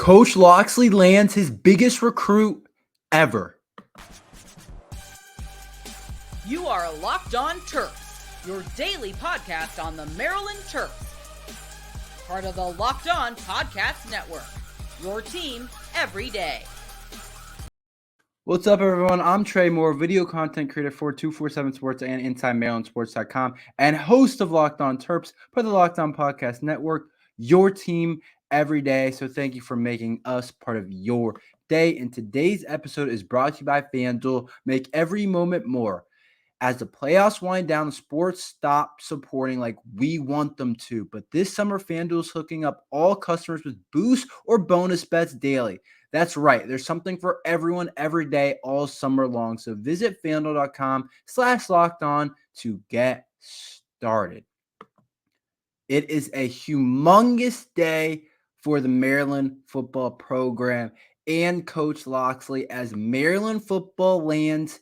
Coach Locksley lands his biggest recruit ever. You are Locked On Terps, your daily podcast on the Maryland Terps. Part of the Locked On Podcast Network, your team every day. What's up, everyone? I'm Tre Moore, video content creator for 247 Sports and InsideMarylandSports.com, and host of Locked On Terps for the Locked On Podcast Network, your team every day. So thank you for making us part of your day. And today's episode is brought to you by FanDuel. Make every moment more. As the playoffs wind down, the sports stop supporting like we want them to. But this summer, FanDuel is hooking up all customers with boost or bonus bets daily. That's right. There's something for everyone every day, all summer long. So visit FanDuel.com/lockedon to get started. It is a humongous day for the Maryland football program and Coach Locksley as Maryland football lands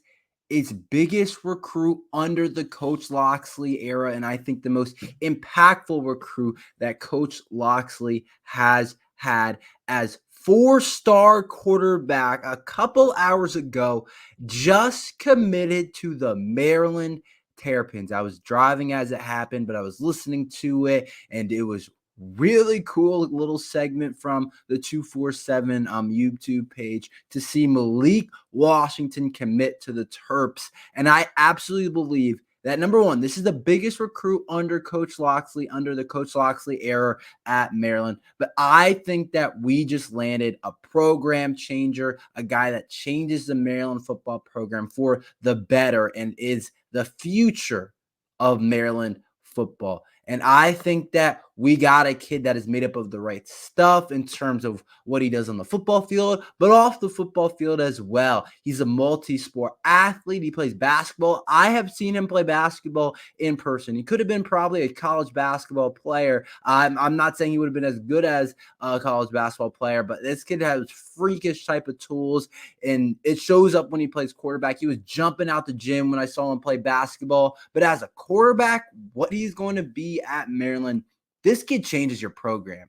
its biggest recruit under the Coach Locksley era, and I think the most impactful recruit that Coach Locksley has had as four-star quarterback a couple hours ago just committed to the Maryland Terrapins. I was driving as it happened, but I was listening to it, and it was really cool little segment from the 247 YouTube page to see Malik Washington commit to the Terps. And I absolutely believe that, number one, this is the biggest recruit under Coach Locksley, under the Coach Locksley era at Maryland. But I think that we just landed a program changer, a guy that changes the Maryland football program for the better and is the future of Maryland football. And I think that we got a kid that is made up of the right stuff in terms of what he does on the football field, but off the football field as well. He's a multi-sport athlete. He plays basketball. I have seen him play basketball in person. He could have been probably a college basketball player. I'm not saying he would have been as good as a college basketball player, but this kid has freakish type of tools, and it shows up when he plays quarterback. He was jumping out the gym when I saw him play basketball, but as a quarterback, what he's going to be at Maryland, this kid changes your program.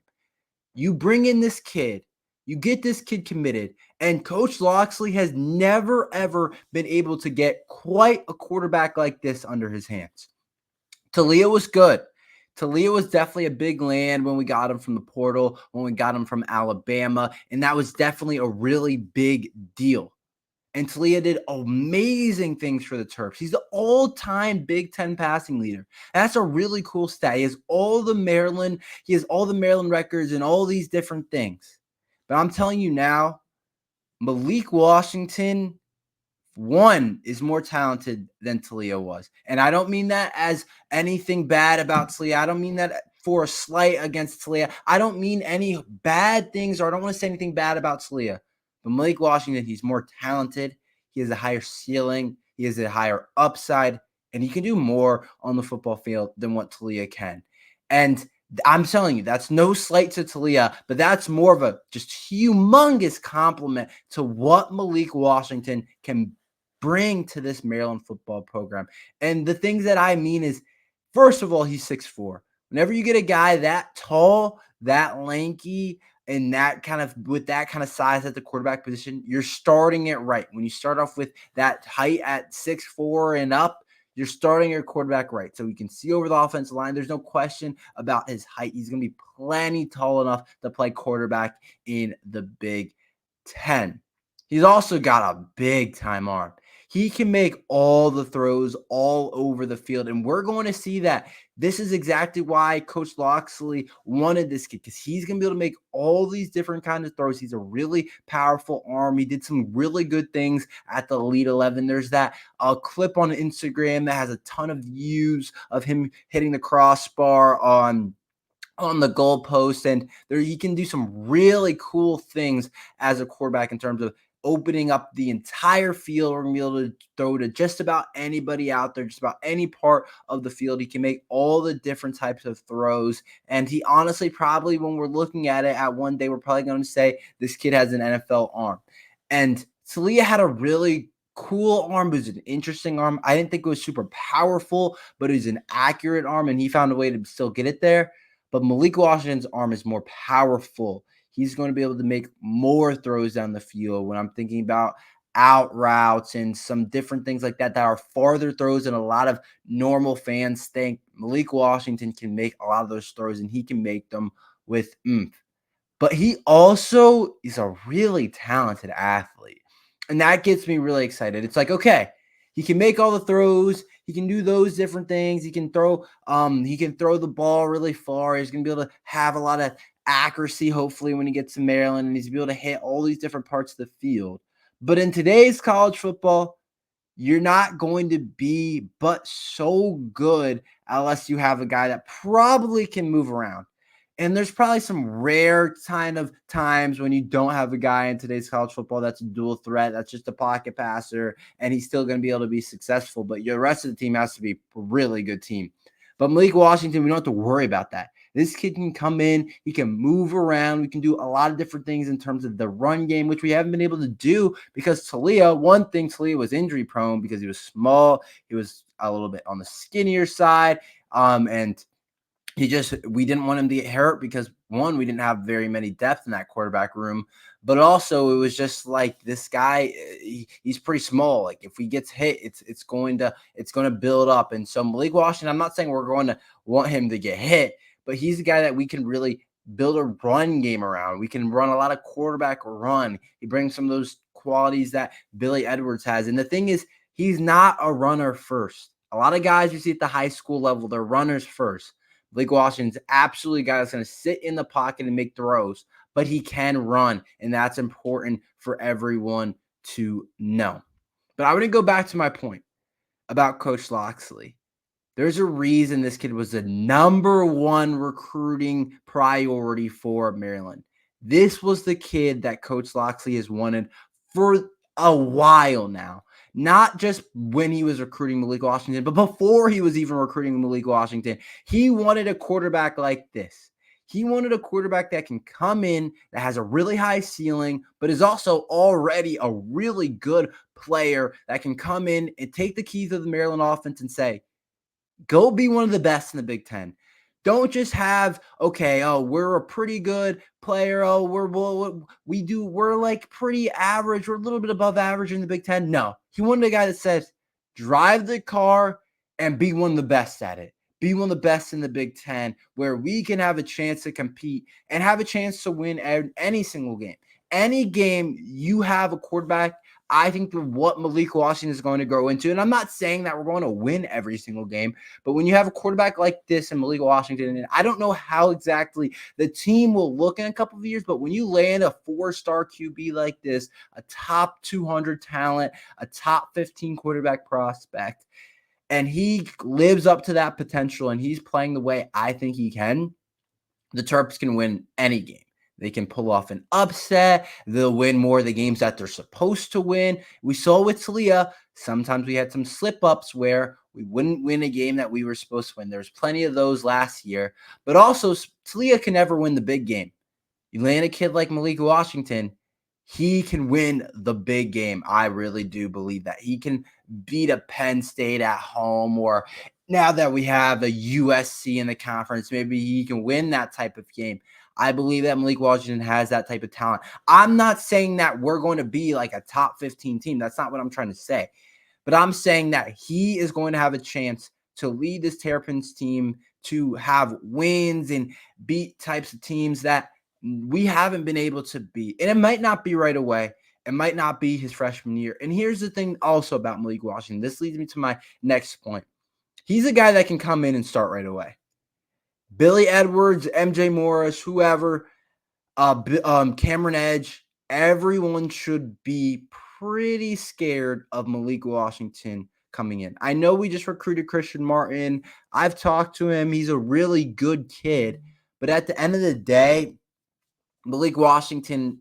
You bring in this kid, you get this kid committed, and Coach Locksley has never, ever been able to get quite a quarterback like this under his hands. Talia was good. Talia was definitely a big land when we got him from the portal, when we got him from Alabama, and that was definitely a really big deal. And Talia did amazing things for the Terps. He's the all-time Big Ten passing leader. That's a really cool stat. He has all the Maryland records and all these different things. But I'm telling you now, Malik Washington, one, is more talented than Talia was. And I don't mean that as anything bad about Talia. I don't mean that for a slight against Talia. I don't mean any bad things, or I don't want to say anything bad about Talia. But Malik Washington, he's more talented. He has a higher ceiling. He has a higher upside. And he can do more on the football field than what Talia can. And I'm telling you, that's no slight to Talia, but that's more of a just humongous compliment to what Malik Washington can bring to this Maryland football program. And the things that I mean is, first of all, he's 6'4". Whenever you get a guy that tall, that lanky, and that kind of with that kind of size at the quarterback position, you're starting it right. When you start off with that height at 6'4" and up, you're starting your quarterback right. So you can see over the offensive line. There's no question about his height. He's going to be plenty tall enough to play quarterback in the Big Ten. He's also got a big time arm. He can make all the throws all over the field, and we're going to see that. This is exactly why Coach Locksley wanted this kid, because he's going to be able to make all these different kinds of throws. He's a really powerful arm. He did some really good things at the Elite 11. There's that clip on Instagram that has a ton of views of him hitting the crossbar on the goalpost, and there he can do some really cool things as a quarterback in terms of opening up the entire field. We're going to be able to throw to just about anybody out there, just about any part of the field. He can make all the different types of throws. And he honestly, probably when we're looking at it at one day, we're probably going to say this kid has an NFL arm. And Talia had a really cool arm. It was an interesting arm. I didn't think it was super powerful, but it was an accurate arm, and he found a way to still get it there. But Malik Washington's arm is more powerful. he's going to be able to make more throws down the field. When I'm thinking about out routes and some different things like that are farther throws than a lot of normal fans think, Malik Washington can make a lot of those throws, and he can make them with oomph. But he also is a really talented athlete. And that gets me really excited. It's like, okay, he can make all the throws. He can do those different things. He can throw the ball really far. He's going to be able to have a lot of accuracy, hopefully, when he gets to Maryland, and he's going to be able to hit all these different parts of the field. But in today's college football, you're not going to be but so good unless you have a guy that probably can move around. And there's probably some rare kind of times when you don't have a guy in today's college football that's a dual threat, that's just a pocket passer, and he's still going to be able to be successful. But the rest of the team has to be a really good team. But Malik Washington, we don't have to worry about that. This kid can come in, he can move around, we can do a lot of different things in terms of the run game, which we haven't been able to do because Talia was injury prone because he was small, he was a little bit on the skinnier side, and we didn't want him to get hurt because, one, we didn't have very many depth in that quarterback room, but also it was just like this guy, he's pretty small. Like if he gets hit, it's going to build up. And so Malik Washington, I'm not saying we're going to want him to get hit, but he's a guy that we can really build a run game around. We can run a lot of quarterback run. He brings some of those qualities that Billy Edwards has. And the thing is, he's not a runner first. A lot of guys you see at the high school level, they're runners first. Blake Washington's absolutely a guy that's going to sit in the pocket and make throws, but he can run, and that's important for everyone to know. But I want to go back to my point about Coach Locksley. There's a reason this kid was the number one recruiting priority for Maryland. This was the kid that Coach Locksley has wanted for a while now. Not just when he was recruiting Malik Washington, but before he was even recruiting Malik Washington. He wanted a quarterback like this. He wanted a quarterback that can come in, that has a really high ceiling, but is also already a really good player that can come in and take the keys of the Maryland offense and say, go be one of the best in the Big Ten. Don't just have, we're a pretty good player. We're like pretty average. We're a little bit above average in the Big Ten. No, he wanted a guy that says, drive the car and be one of the best at it. Be one of the best in the Big Ten, where we can have a chance to compete and have a chance to win any single game. Any game you have a quarterback, I think what Malik Washington is going to grow into, and I'm not saying that we're going to win every single game, but when you have a quarterback like this in Malik Washington, and I don't know how exactly the team will look in a couple of years, but when you land a 4-star QB like this, a top 200 talent, a top 15 quarterback prospect, and he lives up to that potential and he's playing the way I think he can, the Terps can win any game. They can pull off an upset. They'll win more of the games that they're supposed to win. We saw with Talia, sometimes we had some slip-ups where we wouldn't win a game that we were supposed to win. There's plenty of those last year. But also, Talia can never win the big game. You land a kid like Malik Washington, he can win the big game. I really do believe that. He can beat a Penn State at home, or now that we have a USC in the conference, maybe he can win that type of game. I believe that Malik Washington has that type of talent. I'm not saying that we're going to be like a top 15 team. That's not what I'm trying to say. But I'm saying that he is going to have a chance to lead this Terrapins team to have wins and beat types of teams that we haven't been able to beat. And it might not be right away. It might not be his freshman year. And here's the thing also about Malik Washington. This leads me to my next point. He's a guy that can come in and start right away. Billy Edwards, MJ Morris, whoever, Cameron Edge, everyone should be pretty scared of Malik Washington coming in. I know we just recruited Christian Martin. I've talked to him. He's a really good kid. But at the end of the day, Malik Washington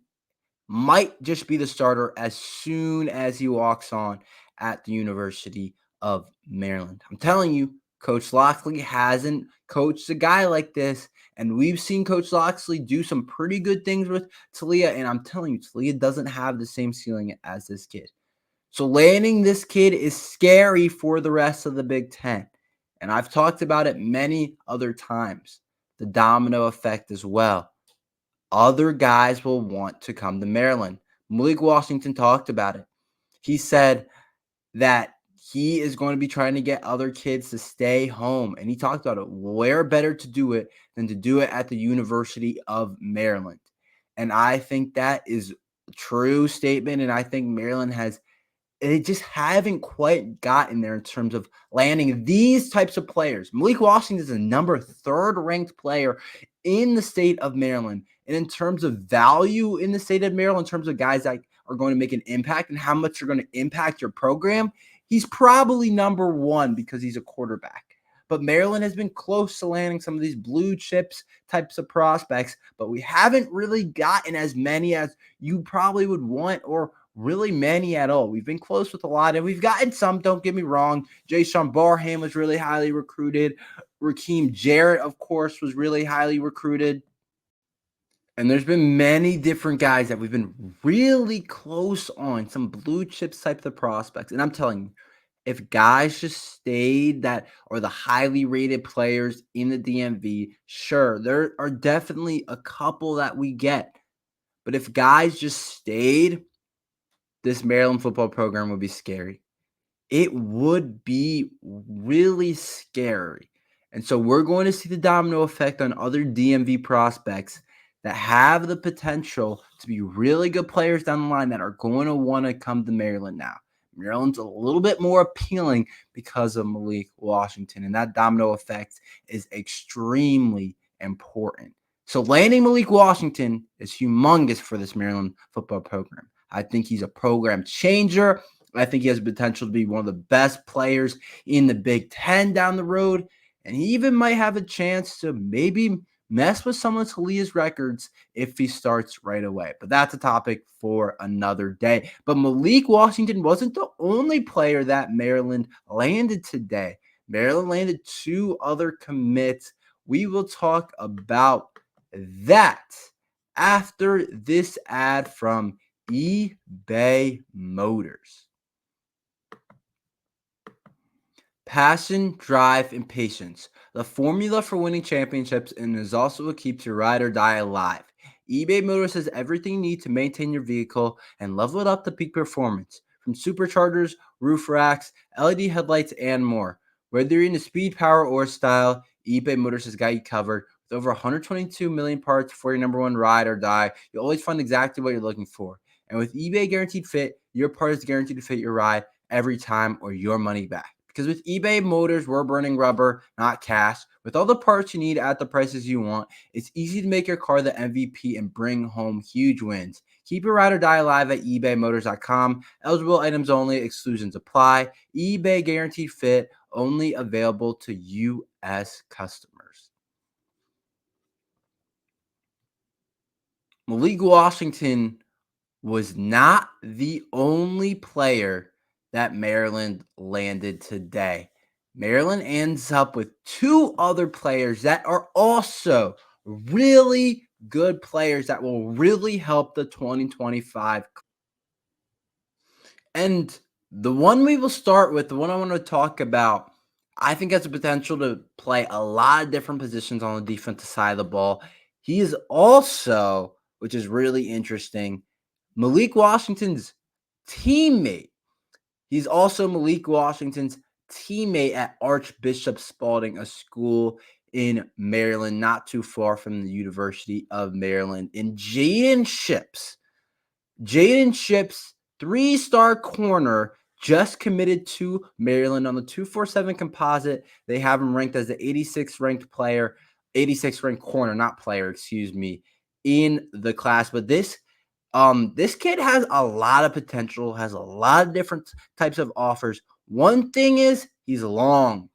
might just be the starter as soon as he walks on at the University of Maryland. I'm telling you, Coach Locksley hasn't coached a guy like this, and we've seen Coach Locksley do some pretty good things with Talia, and I'm telling you, Talia doesn't have the same ceiling as this kid. So landing this kid is scary for the rest of the Big Ten, and I've talked about it many other times, the domino effect as well. other guys will want to come to Maryland. Malik Washington talked about it. He said that he is going to be trying to get other kids to stay home. And he talked about it. Where better to do it than to do it at the University of Maryland? And I think that is a true statement. And I think Maryland they just haven't quite gotten there in terms of landing these types of players. Malik Washington is a number 3rd ranked player in the state of Maryland. And in terms of value in the state of Maryland, in terms of guys that are going to make an impact and how much you're going to impact your program, he's probably number 1 because he's a quarterback. But Maryland has been close to landing some of these blue chips types of prospects, but we haven't really gotten as many as you probably would want or really many at all. We've been close with a lot, and we've gotten some, don't get me wrong. Jason Barham was really highly recruited. Rakeem Jarrett, of course, was really highly recruited. And there's been many different guys that we've been really close on, some blue chips types of prospects. And I'm telling you, if guys just stayed that are the highly rated players in the DMV, sure, there are definitely a couple that we get. But if guys just stayed, this Maryland football program would be scary. It would be really scary. And so we're going to see the domino effect on other DMV prospects that have the potential to be really good players down the line that are going to want to come to Maryland now. Maryland's a little bit more appealing because of Malik Washington, and that domino effect is extremely important. So landing Malik Washington is humongous for this Maryland football program. I think he's a program changer. I think he has the potential to be one of the best players in the Big Ten down the road. And he even might have a chance to maybe mess with some of Talia's records if he starts right away. But that's a topic for another day. But Malik Washington wasn't the only player that Maryland landed today. Maryland landed 2 other commits. We will talk about that after this ad from eBay Motors. Passion, drive, and patience. The formula for winning championships, and is also what keeps your ride or die alive. eBay Motors has everything you need to maintain your vehicle and level it up to peak performance. From superchargers, roof racks, LED headlights, and more. Whether you're into speed, power, or style, eBay Motors has got you covered. With over 122 million parts for your number one ride or die, you'll always find exactly what you're looking for. And with eBay Guaranteed Fit, your part is guaranteed to fit your ride every time or your money back. Because with eBay Motors, we're burning rubber, not cash. With all the parts you need at the prices you want, it's easy to make your car the MVP and bring home huge wins. Keep your ride or die alive at ebaymotors.com. Eligible items only. Exclusions apply. eBay Guaranteed Fit, only available to U.S. customers. Malik Washington was not the only player that Maryland landed today. Maryland ends up with 2 other players that are also really good players that will really help the 2025. And the one we will start with, the one I want to talk about, I think has the potential to play a lot of different positions on the defensive side of the ball. He is also, which is really interesting, Malik Washington's teammate. He's also Malik Washington's teammate at Archbishop Spalding, a school in Maryland, not too far from the University of Maryland. And Jaden Ships, 3-star corner, just committed to Maryland on the 247 composite. They have him ranked as the 86th ranked player, 86th ranked corner, not player, excuse me, in the class. But this kid has a lot of potential, has a lot of different types of offers. One thing is he's long.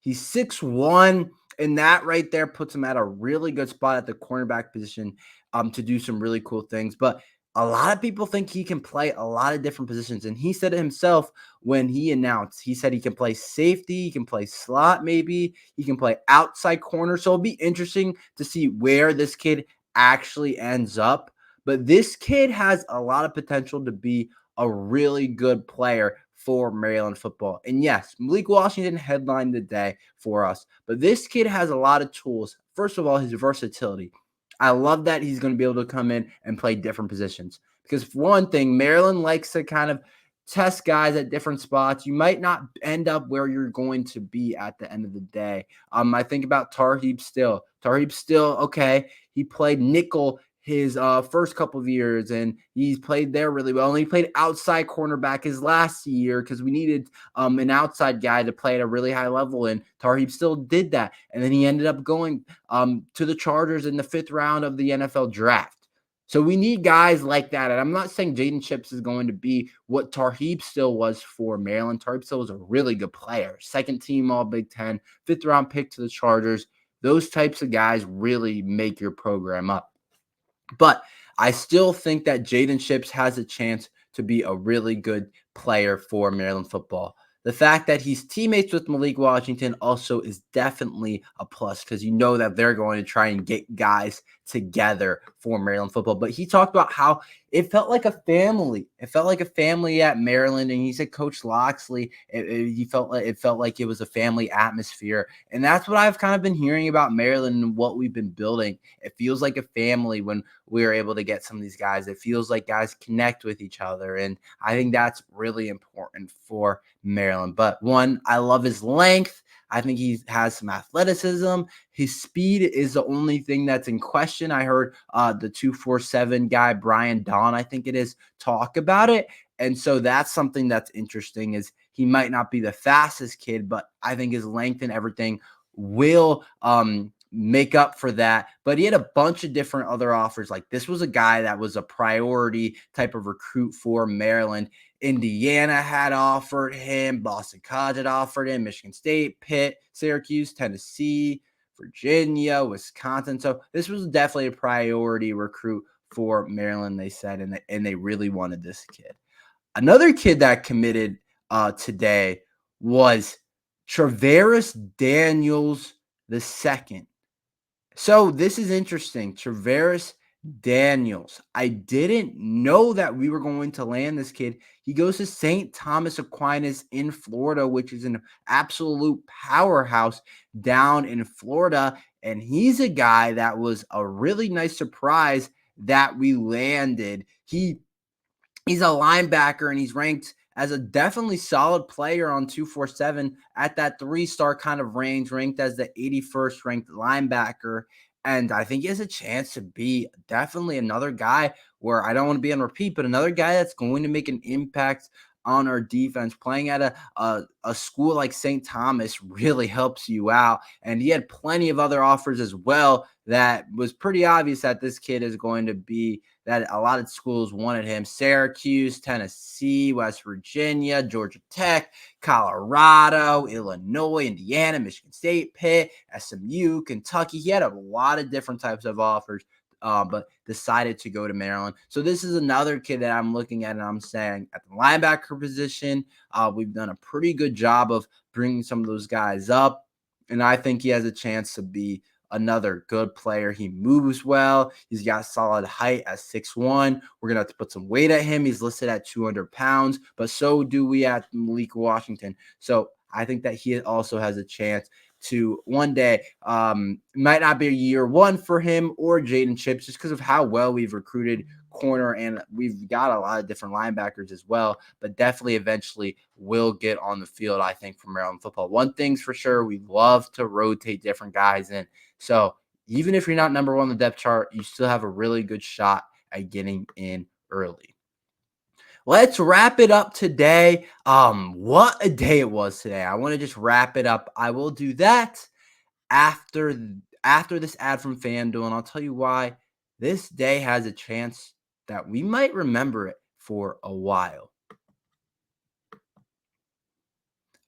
He's 6'1", and that right there puts him at a really good spot at the cornerback position to do some really cool things. But a lot of people think he can play a lot of different positions, and he said it himself when he announced. He said he can play safety, he can play slot maybe, he can play outside corner. So it'll be interesting to see where this kid actually ends up. But this kid has a lot of potential to be a really good player for Maryland football. And yes, Malik Washington headlined the day for us. But this kid has a lot of tools. First of all, his versatility. I love that he's going to be able to come in and play different positions. Because for one thing, Maryland likes to kind of test guys at different spots. You might not end up where you're going to be at the end of the day. I think about Tarheeb Still. Tarheeb Still, okay, he played nickel his first couple of years, and he's played there really well. And he played outside cornerback his last year because we needed an outside guy to play at a really high level, and Tarheeb Still did that. And then he ended up going to the Chargers in the 5th round of the NFL draft. So we need guys like that. And I'm not saying Jaden Chips is going to be what Tarheeb Still was for Maryland. Tarheeb Still was a really good player. 2nd team All Big Ten, 5th round pick to the Chargers. Those types of guys really make your program up. But I still think that Jaden Chips has a chance to be a really good player for Maryland football. The fact that he's teammates with Malik Washington also is definitely a plus because you know that they're going to try and get guys together for Maryland football. But he talked about how it felt like a family. It felt like a family at Maryland. And he said Coach Loxley, it felt like it was a family atmosphere. And that's what I've kind of been hearing about Maryland and what we've been building. It feels like a family when we're able to get some of these guys. It feels like guys connect with each other. And I think that's really important for Maryland. But one, I love his length. I think he has some athleticism. His speed is the only thing that's in question. I heard the 247 guy, Brian Don, I think it is, talk about it. And so that's something that's interesting is he might not be the fastest kid, but I think his length and everything will make up for that. But he had a bunch of different other offers. Like this was a guy that was a priority type of recruit for Maryland. Indiana had offered him, Boston College had offered him, Michigan State, Pitt, Syracuse, Tennessee, Virginia, Wisconsin. So this was definitely a priority recruit for Maryland, they said, and they really wanted this kid. Another kid that committed today was Travaris Daniels II. So this is interesting. Travaris Daniels. I didn't know that we were going to land this kid. He goes to St. Thomas Aquinas in Florida, which is an absolute powerhouse down in Florida. And he's a guy that was a really nice surprise that we landed. He's a linebacker and he's ranked as a definitely solid player on 247 at that 3-star kind of range, ranked as the 81st ranked linebacker. And I think he has a chance to be definitely another guy where I don't want to be on repeat, but another guy that's going to make an impact on our defense. Playing at a school like St. Thomas really helps you out. And he had plenty of other offers as well that was pretty obvious that this kid is going to be that a lot of schools wanted him. Syracuse, Tennessee, West Virginia, Georgia Tech, Colorado, Illinois, Indiana, Michigan State, Pitt, SMU, Kentucky. He had a lot of different types of offers, but decided to go to Maryland. So this is another kid that I'm looking at and I'm saying at the linebacker position, we've done a pretty good job of bringing some of those guys up. And I think he has a chance to be another good player. He moves well. He's got solid height at 6'1". We're going to have to put some weight at him. He's listed at 200 pounds, but so do we at Malik Washington. So I think that he also has a chance to one day, might not be a year one for him or Jaden Chips just because of how well we've recruited corner and we've got a lot of different linebackers as well, but definitely eventually will get on the field, I think, for Maryland football. One thing's for sure, we love to rotate different guys in. So even if you're not number one on the depth chart, you still have a really good shot at getting in early. Let's wrap it up today. What a day it was today. I want to just wrap it up. I will do that after this ad from FanDuel, and I'll tell you why this day has a chance that we might remember it for a while.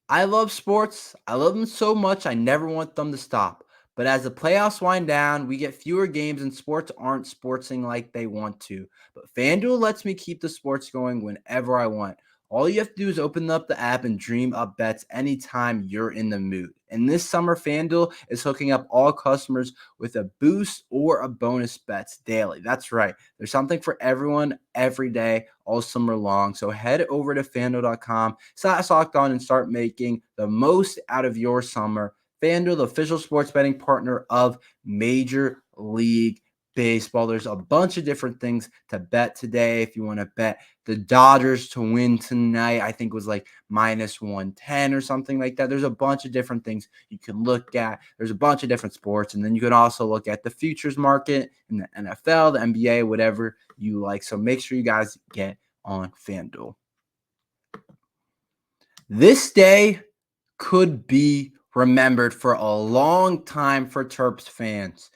I love sports. I love them so much. I never want them to stop. But as the playoffs wind down, we get fewer games and sports aren't sportsing like they want to. But FanDuel lets me keep the sports going whenever I want. All you have to do is open up the app and dream up bets anytime you're in the mood. And this summer, FanDuel is hooking up all customers with a boost or a bonus bets daily. That's right. There's something for everyone every day, all summer long. So head over to FanDuel.com/lockedon and start making the most out of your summer. FanDuel, the official sports betting partner of Major League baseball. There's a bunch of different things to bet today. If you want to bet the Dodgers to win tonight, I think it was like minus 110 or something like that. There's a bunch of different things you can look at. There's a bunch of different sports. And then you can also look at the futures market in the NFL, the NBA, whatever you like. So make sure you guys get on FanDuel. This day could be remembered for a long time for Terps fans.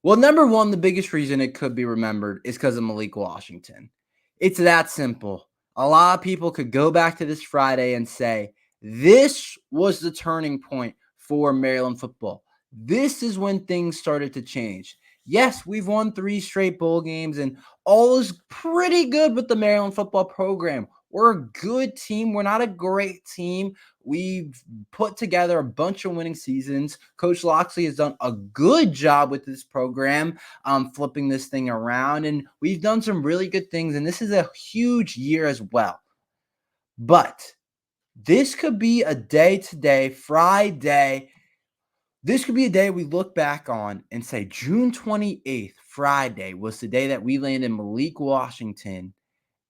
Well, number one, the biggest reason it could be remembered is because of Malik Washington. It's that simple. A lot of people could go back to this Friday and say, this was the turning point for Maryland football. This is when things started to change. Yes, we've won 3 straight bowl games, and all is pretty good with the Maryland football program. We're a good team. We're not a great team. We've put together a bunch of winning seasons. Coach Locksley has done a good job with this program, flipping this thing around, and we've done some really good things, and this is a huge year as well. But this could be a day today, Friday. This could be a day we look back on and say June 28th, Friday, was the day that we landed Malik Washington,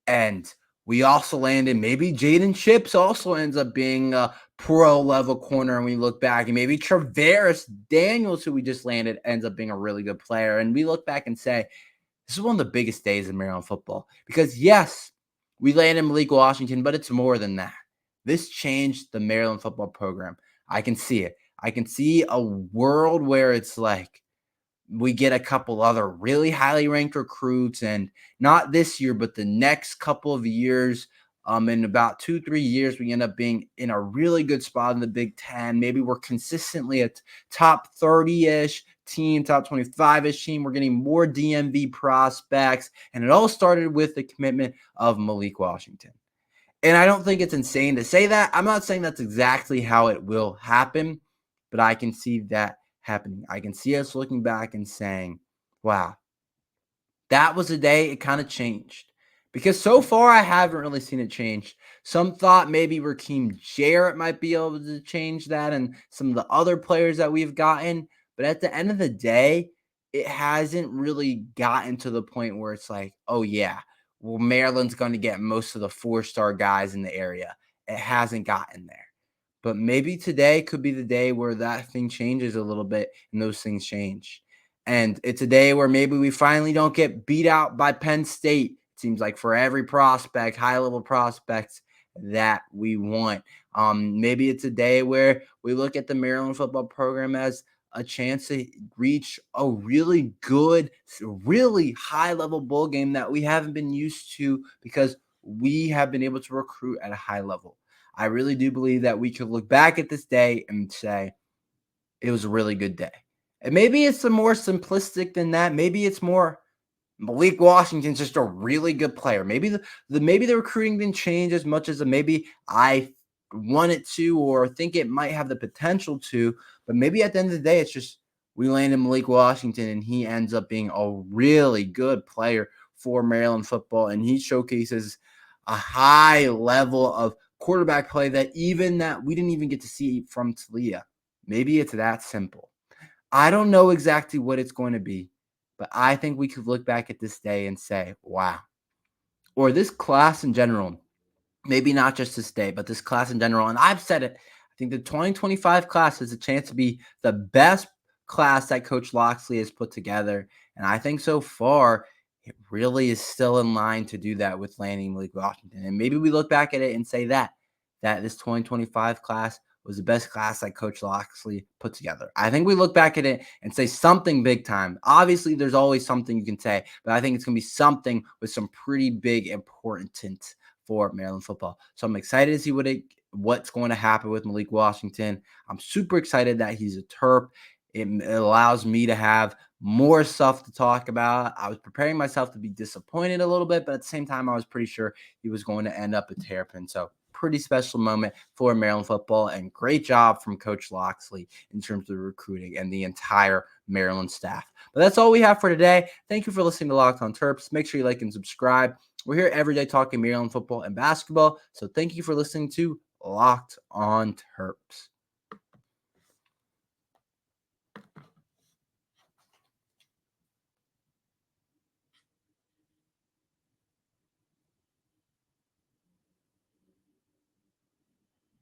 and we also landed, maybe Jaden Chips also ends up being a pro-level corner, and we look back, and maybe Travaris Daniels, who we just landed, ends up being a really good player. And we look back and say, this is one of the biggest days in Maryland football. Because, yes, we landed Malik Washington, but it's more than that. This changed the Maryland football program. I can see it. I can see a world where it's like, we get a couple other really highly ranked recruits, and not this year, but the next couple of years, in about 2-3 years, we end up being in a really good spot in the Big Ten. Maybe we're consistently a top 30-ish team, top 25-ish team. We're getting more DMV prospects, and it all started with the commitment of Malik Washington. And I don't think it's insane to say that. I'm not saying that's exactly how it will happen, but I can see that happening. I can see us looking back and saying, wow, that was a day it kind of changed. Because so far, I haven't really seen it change. Some thought maybe Rakeem Jarrett might be able to change that, and some of the other players that we've gotten. But at the end of the day, it hasn't really gotten to the point where it's like, oh, yeah, well, Maryland's going to get most of the 4-star guys in the area. It hasn't gotten there. But maybe today could be the day where that thing changes a little bit and those things change. And it's a day where maybe we finally don't get beat out by Penn State. It seems like for every prospect, high-level prospects that we want. Maybe it's a day where we look at the Maryland football program as a chance to reach a really good, really high-level bowl game that we haven't been used to because we have been able to recruit at a high level. I really do believe that we could look back at this day and say it was a really good day. And maybe it's more simplistic than that. Maybe it's more Malik Washington's just a really good player. Maybe the recruiting didn't change as much as maybe I want it to or think it might have the potential to. But maybe at the end of the day, it's just we landed Malik Washington and he ends up being a really good player for Maryland football. And he showcases a high level of quarterback play that we didn't even get to see from Talia. Maybe it's that simple. I don't know exactly what it's going to be, but I think we could look back at this day and say, wow. Or this class in general, maybe not just this day, but this class in general. And I've said it, I think the 2025 class has a chance to be the best class that Coach Locksley has put together. And I think so far, it really is still in line to do that with landing Malik Washington. And maybe we look back at it and say that this 2025 class was the best class that Coach Locksley put together. I think we look back at it and say something big time. Obviously, there's always something you can say, but I think it's going to be something with some pretty big importance for Maryland football. So I'm excited to see what's going to happen with Malik Washington. I'm super excited that he's a Terp. It allows me to have more stuff to talk about. I was preparing myself to be disappointed a little bit, but at the same time, I was pretty sure he was going to end up a Terrapin. So pretty special moment for Maryland football, and great job from Coach Locksley in terms of recruiting and the entire Maryland staff. But that's all we have for today. Thank you for listening to Locked on Terps. Make sure you like and subscribe. We're here every day talking Maryland football and basketball. So thank you for listening to Locked on Terps.